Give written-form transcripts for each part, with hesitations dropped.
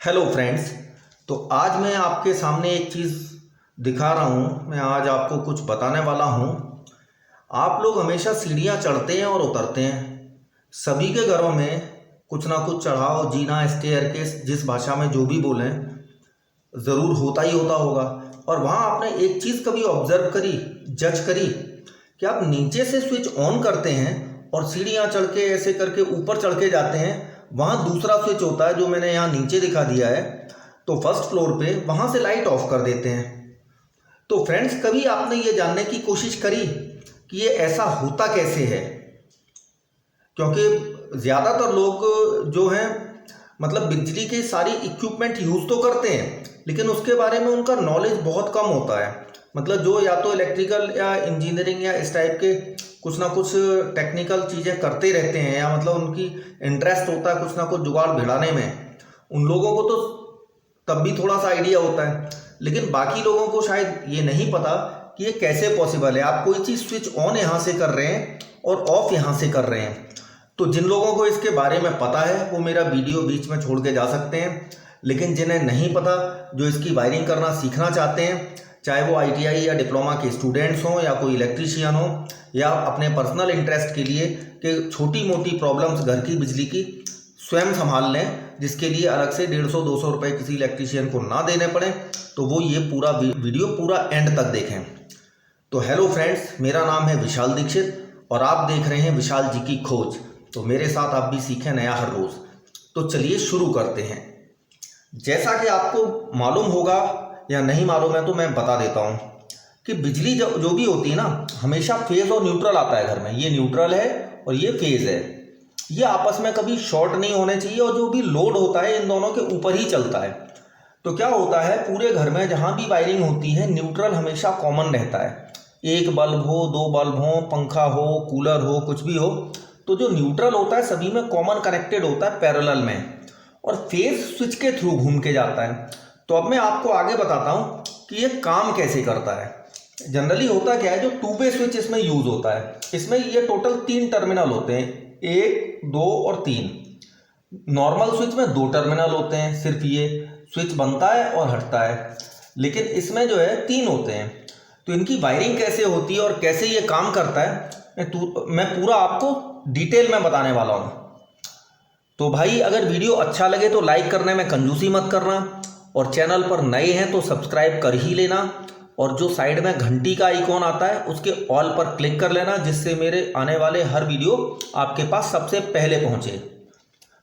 Hello friends. तो आज मैं आपके सामने एक चीज़ दिखा रहा हूँ। मैं आज आपको कुछ बताने वाला हूँ। आप लोग हमेशा सीढ़ियाँ चढ़ते हैं और उतरते हैं। सभी के घरों में कुछ ना कुछ चढ़ाव जीना स्टेयरकेस जिस भाषा में जो भी बोलें ज़रूर होता ही होता होगा। और वहाँ आपने एक चीज़ कभी ऑब्जर्व करी, जज करी कि आप नीचे से स्विच ऑन करते हैं और सीढ़ियाँ चढ़ के ऐसे करके ऊपर चढ़ के जाते हैं। वहाँ दूसरा स्विच होता है जो मैंने यहाँ नीचे दिखा दिया है। तो फर्स्ट फ्लोर पे वहाँ से लाइट ऑफ कर देते हैं। तो फ्रेंड्स, कभी आपने ये जानने की कोशिश करी कि ये ऐसा होता कैसे है? क्योंकि ज़्यादातर लोग जो हैं मतलब बिजली के सारी इक्विपमेंट यूज़ तो करते हैं, लेकिन उसके बारे में उनका नॉलेज बहुत कम होता है। मतलब जो या तो इलेक्ट्रिकल या इंजीनियरिंग या इस टाइप के कुछ ना कुछ टेक्निकल चीज़ें करते रहते हैं, या मतलब उनकी इंटरेस्ट होता है कुछ ना कुछ जुगाड़ भिड़ाने में। उन लोगों को तो तब भी थोड़ा सा आइडिया होता है, लेकिन बाकी लोगों को शायद ये नहीं पता कि ये कैसे पॉसिबल है। आप कोई चीज़ स्विच ऑन यहाँ से कर रहे हैं और ऑफ यहाँ से कर रहे हैं। तो जिन लोगों को इसके बारे में पता है वो मेरा वीडियो बीच में छोड़ के जा सकते हैं, लेकिन जिन्हें नहीं पता, जो इसकी वायरिंग करना सीखना चाहते हैं, चाहे वो ITI या डिप्लोमा के स्टूडेंट्स हों या कोई इलेक्ट्रीशियन हो, या अपने पर्सनल इंटरेस्ट के लिए कि छोटी मोटी प्रॉब्लम्स घर की बिजली की स्वयं संभाल लें, जिसके लिए अलग से 150-200 रुपये किसी इलेक्ट्रीशियन को ना देने पड़े, तो वो ये पूरा वीडियो पूरा एंड तक देखें। तो हेलो फ्रेंड्स, मेरा नाम है विशाल दीक्षित और आप देख रहे हैं विशाल जी की खोज। तो मेरे साथ आप भी सीखें नया हर रोज़। तो चलिए शुरू करते हैं। जैसा कि आपको मालूम होगा या नहीं मालूम है तो मैं बता देता हूँ कि बिजली जो भी होती है ना, हमेशा फेज़ और न्यूट्रल आता है घर में। ये न्यूट्रल है और ये फेज़ है। ये आपस में कभी शॉर्ट नहीं होने चाहिए, और जो भी लोड होता है इन दोनों के ऊपर ही चलता है। तो क्या होता है, पूरे घर में जहाँ भी वायरिंग होती है न्यूट्रल हमेशा कॉमन रहता है। एक बल्ब हो, दो बल्ब हो, पंखा हो, कूलर हो, कुछ भी हो, तो जो न्यूट्रल होता है सभी में कॉमन कनेक्टेड होता है पैरेलल में, और फेज स्विच के थ्रू घूम के जाता है। तो अब मैं आपको आगे बताता हूँ कि ये काम कैसे करता है। जनरली होता क्या है, जो 2 वे स्विच इसमें यूज़ होता है। इसमें ये टोटल 3 टर्मिनल होते हैं, 1, 2 और 3। नॉर्मल स्विच में 2 टर्मिनल होते हैं, सिर्फ ये स्विच बनता है और हटता है। लेकिन इसमें जो है 3 होते हैं। तो इनकी वायरिंग कैसे होती है और कैसे ये काम करता है मैं पूरा आपको डिटेल में बताने वाला हूँ। तो भाई, अगर वीडियो अच्छा लगे तो लाइक करने में कंजूसी मत करना, और चैनल पर नए हैं तो सब्सक्राइब कर ही लेना, और जो साइड में घंटी का आइकॉन आता है उसके ऑल पर क्लिक कर लेना, जिससे मेरे आने वाले हर वीडियो आपके पास सबसे पहले पहुंचे।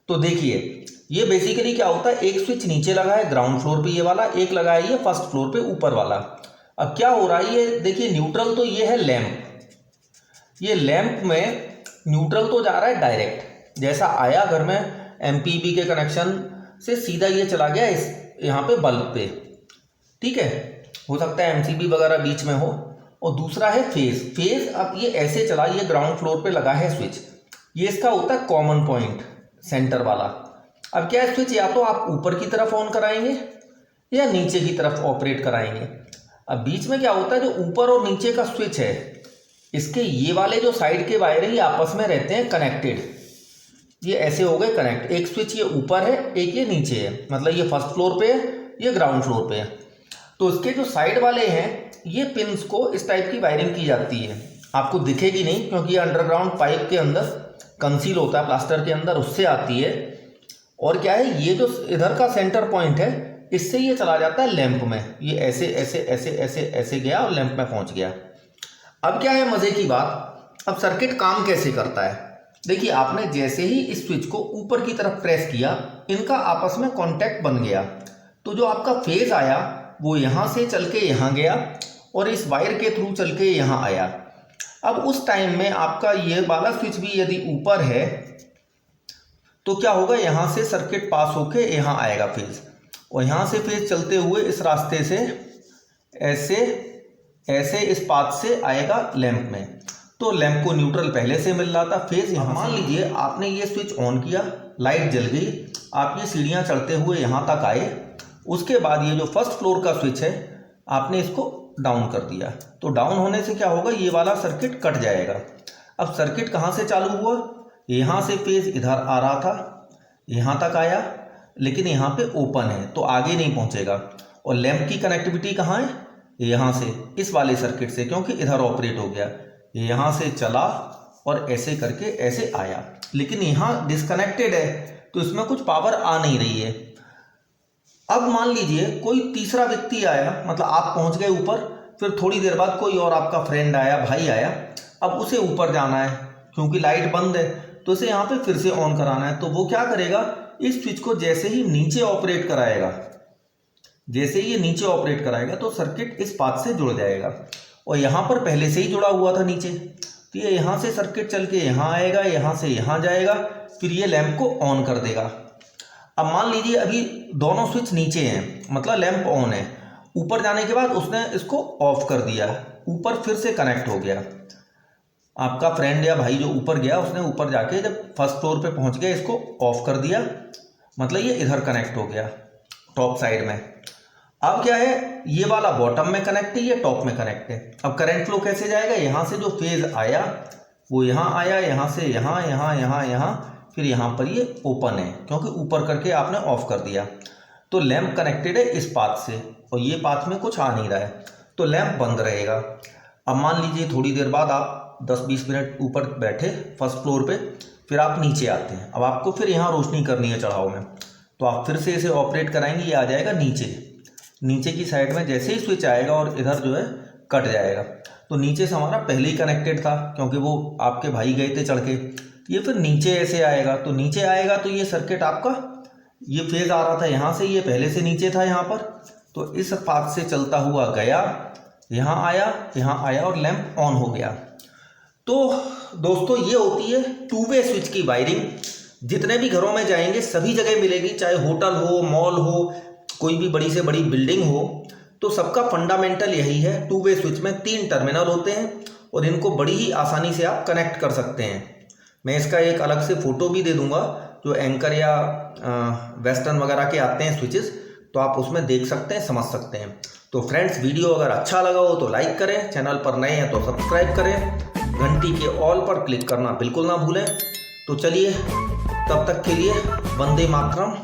तो देखिए, ये बेसिकली क्या होता है, एक स्विच नीचे लगा है ग्राउंड फ्लोर पे ये वाला, एक लगा है ये फर्स्ट फ्लोर पे ऊपर वाला। अब क्या हो रहा है, ये देखिए न्यूट्रल तो ये है लैंप। ये लैंप में न्यूट्रल तो जा रहा है डायरेक्ट, जैसा आया घर में MPB के कनेक्शन से सीधा ये चला गया इस यहाँ पे बल्ब पे। ठीक है, हो सकता है MCB वगैरह बीच में हो। और दूसरा है फेज। अब ये ऐसे चला, ये ग्राउंड फ्लोर पे लगा है स्विच, ये इसका होता है कॉमन पॉइंट सेंटर वाला। अब क्या है, स्विच या तो आप ऊपर की तरफ ऑन कराएंगे या नीचे की तरफ ऑपरेट कराएंगे। अब बीच में क्या होता है, जो ऊपर और नीचे का स्विच है, इसके ये वाले जो साइड के वायर है ये आपस में रहते हैं कनेक्टेड। ये ऐसे हो गए कनेक्ट। एक स्विच ये ऊपर है, एक ये नीचे है, मतलब ये फर्स्ट फ्लोर पे है, ये ग्राउंड फ्लोर पे है। तो इसके जो साइड वाले हैं, ये पिंस को इस टाइप की वायरिंग की जाती है। आपको दिखेगी नहीं क्योंकि ये अंडरग्राउंड पाइप के अंदर कंसील होता है, प्लास्टर के अंदर, उससे आती है। और क्या है, ये जो इधर का सेंटर पॉइंट है, इससे ये चला जाता है लैंप में। ये ऐसे ऐसे ऐसे ऐसे ऐसे गया और लैंप में पहुंच गया। अब क्या है मज़े की बात, अब सर्किट काम कैसे करता है। देखिए, आपने जैसे ही इस स्विच को ऊपर की तरफ प्रेस किया, इनका आपस में कांटेक्ट बन गया। तो जो आपका फेज आया वो यहाँ से चल के यहाँ गया और इस वायर के थ्रू चल के यहाँ आया। अब उस टाइम में आपका ये वाला स्विच भी यदि ऊपर है तो क्या होगा, यहाँ से सर्किट पास होके यहाँ आएगा फेज, और यहाँ से फेज चलते हुए इस रास्ते से ऐसे ऐसे इस पाथ से आएगा लैंप में। तो लैंप को न्यूट्रल पहले से मिल रहा था, फेज यहाँ। मान लीजिए आपने ये स्विच ऑन किया, लाइट जल गई, आप ये सीढ़ियाँ चढ़ते हुए यहाँ तक आए। उसके बाद ये जो फर्स्ट फ्लोर का स्विच है, आपने इसको डाउन कर दिया। तो डाउन होने से क्या होगा, ये वाला सर्किट कट जाएगा। अब सर्किट कहाँ से चालू हुआ, यहाँ से फेज इधर आ रहा था, यहाँ तक आया, लेकिन यहाँ पे ओपन है तो आगे नहीं पहुँचेगा। और लैंप की कनेक्टिविटी कहाँ है, यहाँ से, इस वाले सर्किट से, क्योंकि इधर ऑपरेट हो गया, यहाँ से चला और ऐसे करके ऐसे आया, लेकिन यहाँ डिस्कनेक्टेड है तो इसमें कुछ पावर आ नहीं रही है। अब मान लीजिए कोई तीसरा व्यक्ति आया, मतलब आप पहुँच गए ऊपर, फिर थोड़ी देर बाद कोई और आपका फ्रेंड आया, भाई आया, अब उसे ऊपर जाना है क्योंकि लाइट बंद है तो इसे यहाँ पे फिर से ऑन कराना है। तो वो क्या करेगा, इस स्विच को जैसे ही नीचे ऑपरेट कराएगा, जैसे ही ये नीचे ऑपरेट कराएगा तो सर्किट इस पाथ से जुड़ जाएगा। और यहाँ पर पहले से ही जुड़ा हुआ था नीचे, तो ये यहाँ से सर्किट चल के यहाँ आएगा, यहाँ से यहाँ जाएगा, फिर ये लैंप को ऑन कर देगा। अब मान लीजिए अभी दोनों स्विच नीचे हैं, मतलब लैंप ऑन है, ऊपर जाने के बाद उसने इसको ऑफ कर दिया, ऊपर फिर से कनेक्ट हो गया। आपका फ्रेंड या भाई जो ऊपर गया, उसने ऊपर जाके जब फर्स्ट फ्लोर पे पहुंच गया इसको ऑफ कर दिया, मतलब ये इधर कनेक्ट हो गया टॉप साइड में। अब क्या है, ये वाला बॉटम में कनेक्ट है, ये टॉप में कनेक्ट है। अब करंट फ्लो कैसे जाएगा, यहाँ से जो फेज आया वो यहाँ आया, यहाँ से यहाँ, यहाँ, यहाँ, यहाँ, फिर यहाँ पर ये ओपन है क्योंकि ऊपर करके आपने ऑफ कर दिया। तो लैंप कनेक्टेड है इस पाथ से और ये पाथ में कुछ आ नहीं रहा है तो लैंप बंद रहेगा। अब मान लीजिए थोड़ी देर बाद आप 10-20 मिनट ऊपर बैठे फर्स्ट फ्लोर पे, फिर आप नीचे आते हैं, अब आपको फिर यहाँ रोशनी करनी है चढ़ाव में, तो आप फिर से इसे ऑपरेट कराएंगे, ये आ जाएगा नीचे की साइड में। जैसे ही स्विच आएगा और इधर जो है कट जाएगा, तो नीचे से हमारा पहले ही कनेक्टेड था क्योंकि वो आपके भाई गए थे चढ़ के, ये फिर नीचे ऐसे आएगा, तो नीचे आएगा तो ये सर्किट आपका, ये फेज आ रहा था यहाँ से, ये पहले से नीचे था यहाँ पर, तो इस पाथ से चलता हुआ गया, यहाँ आया और लैंप ऑन हो गया। तो दोस्तों ये होती है टू वे स्विच की वायरिंग। जितने भी घरों में जाएंगे सभी जगह मिलेगी, चाहे होटल हो, मॉल हो, कोई भी बड़ी से बड़ी बिल्डिंग हो, तो सबका फंडामेंटल यही है। टू वे स्विच में 3 टर्मिनल होते हैं और इनको बड़ी ही आसानी से आप कनेक्ट कर सकते हैं। मैं इसका एक अलग से फ़ोटो भी दे दूंगा, जो एंकर या वेस्टर्न वगैरह के आते हैं स्विचेस, तो आप उसमें देख सकते हैं, समझ सकते हैं। तो फ्रेंड्स, वीडियो अगर अच्छा लगा हो तो लाइक करें, चैनल पर नए हैं तो सब्सक्राइब करें, घंटी के ऑल पर क्लिक करना बिल्कुल ना भूलें। तो चलिए, तब तक के लिए वंदे मातरम।